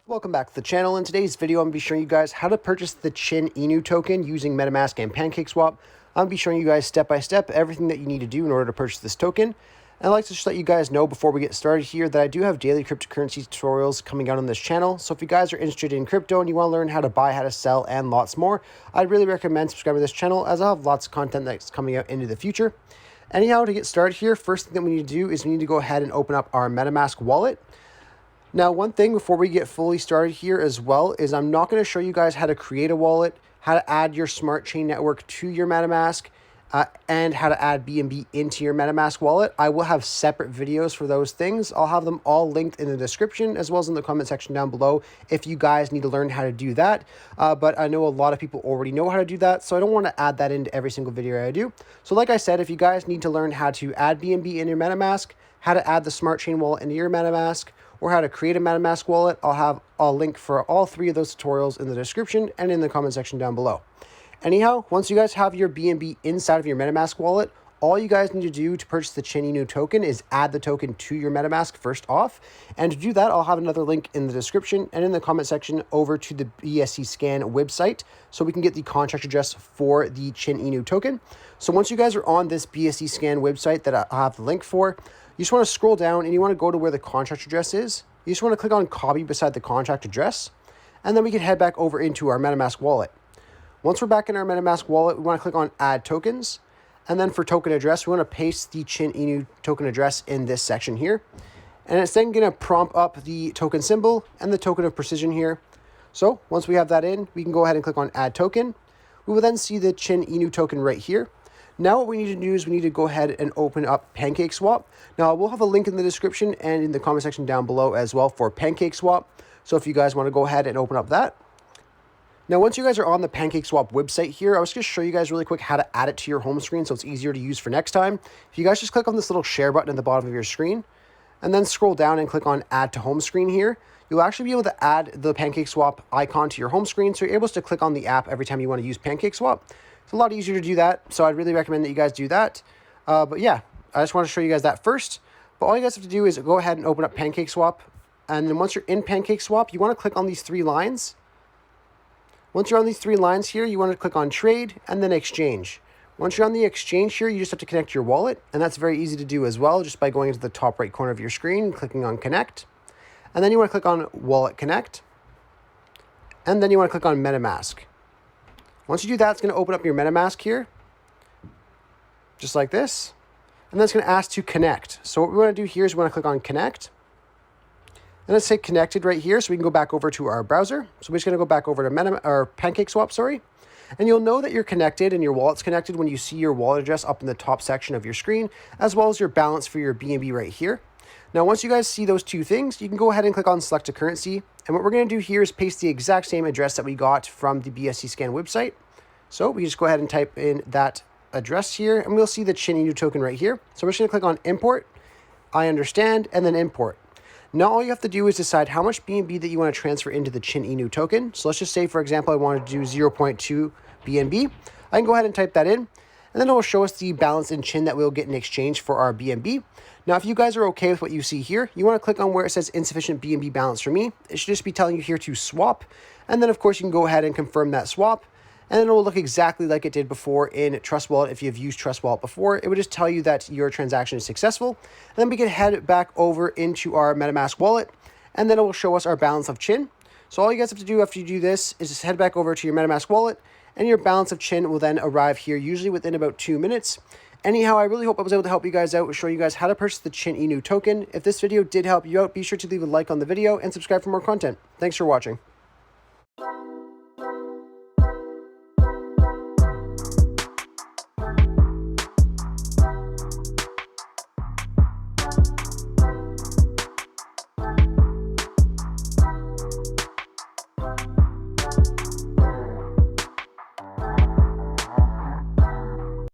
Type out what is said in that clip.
Welcome back to the channel. In today's video, I'm going to be showing you guys how to purchase the Chin Inu token using MetaMask and Pancakeswap. I'm going to be showing you guys step by step everything that you need to do in order to purchase this token. And I'd like to just let you guys know before we get started here that I do have daily cryptocurrency tutorials coming out on this channel. So if you guys are interested in crypto and you want to learn how to buy, how to sell, and lots more, I'd really recommend subscribing to this channel as I'll have lots of content that's coming out into the future. Anyhow, to get started here, first thing that we need to do is we need to go ahead and open up our MetaMask wallet. Now, one thing before we get fully started here as well is I'm not going to show you guys how to create a wallet, how to add your smart chain network to your MetaMask, and how to add BNB into your MetaMask wallet. I will have separate videos for those things. I'll have them all linked in the description as well as in the comment section down below if you guys need to learn how to do that. But I know a lot of people already know how to do that, so I don't want to add that into every single video I do. So like I said, if you guys need to learn how to add BNB in your MetaMask, how to add the smart chain wallet into your MetaMask, or how to create a MetaMask wallet, I'll have a link for all three of those tutorials in the description and in the comment section down below. Anyhow, once you guys have your BNB inside of your MetaMask wallet, all you guys need to do to purchase the Chin Inu token is add the token to your MetaMask first off. And to do that, I'll have another link in the description and in the comment section over to the BSC scan website so we can get the contract address for the Chin Inu token. So once you guys are on this BSC scan website that I have the link for, you just want to scroll down and you want to go to where the contract address is. You just want to click on copy beside the contract address, and then we can head back over into our MetaMask wallet. Once we're back in our MetaMask wallet, we want to click on add tokens. And then for token address, we want to paste the Chin Inu token address in this section here. And it's then going to prompt up the token symbol and the token of precision here. So once we have that in, we can go ahead and click on add token. We will then see the Chin Inu token right here. Now what we need to do is we need to go ahead and open up Pancakeswap. Now we'll have a link in the description and in the comment section down below as well for Pancakeswap. So if you guys want to go ahead and open up that. Now once you guys are on the Pancakeswap website here, I was going to show you guys really quick how to add it to your home screen so it's easier to use for next time. If you guys just click on this little share button at the bottom of your screen and then scroll down and click on add to home screen here, you'll actually be able to add the Pancakeswap icon to your home screen so you're able to click on the app every time you want to use Pancakeswap. It's a lot easier to do that, so I'd really recommend that you guys do that. But yeah, I just want to show you guys that first. But all you guys have to do is go ahead and open up Pancakeswap. And then once you're in Pancakeswap, you want to click on these three lines. Once you're on these three lines here, you want to click on trade and then exchange. Once you're on the exchange here, you just have to connect your wallet. And that's very easy to do as well, just by going into the top right corner of your screen and clicking on connect. And then you want to click on wallet connect. And then you want to click on MetaMask. Once you do that, it's going to open up your MetaMask here, just like this. And then it's going to ask to connect. So what we want to do here is we want to click on connect. And let's say connected right here so we can go back over to our browser. So we're just going to go back over to Pancakeswap, sorry. And you'll know that you're connected and your wallet's connected when you see your wallet address up in the top section of your screen, as well as your balance for your BNB right here. Now, once you guys see those two things, you can go ahead and click on select a currency. And what we're going to do here is paste the exact same address that we got from the BSC scan website. So we just go ahead and type in that address here, and we'll see the Chin Inu token right here. So we're just going to click on import, I understand, and then import. Now all you have to do is decide how much BNB that you want to transfer into the Chin Inu token. So let's just say, for example, I want to do 0.2 BNB. I can go ahead and type that in, and then it will show us the balance in Chin that we'll get in exchange for our BNB. Now, if you guys are okay with what you see here, you want to click on where it says insufficient BNB balance for me. It should just be telling you here to swap. And then, of course, you can go ahead and confirm that swap. And then it will look exactly like it did before in Trust Wallet. If you've used Trust Wallet before, it would just tell you that your transaction is successful. And then we can head back over into our MetaMask wallet, and then it will show us our balance of Chin. So all you guys have to do after you do this is just head back over to your MetaMask wallet, and your balance of Chin will then arrive here, usually within about 2 minutes. Anyhow, I really hope I was able to help you guys out with showing you guys how to purchase the Chin Inu token. If this video did help you out, be sure to leave a like on the video and subscribe for more content. Thanks for watching.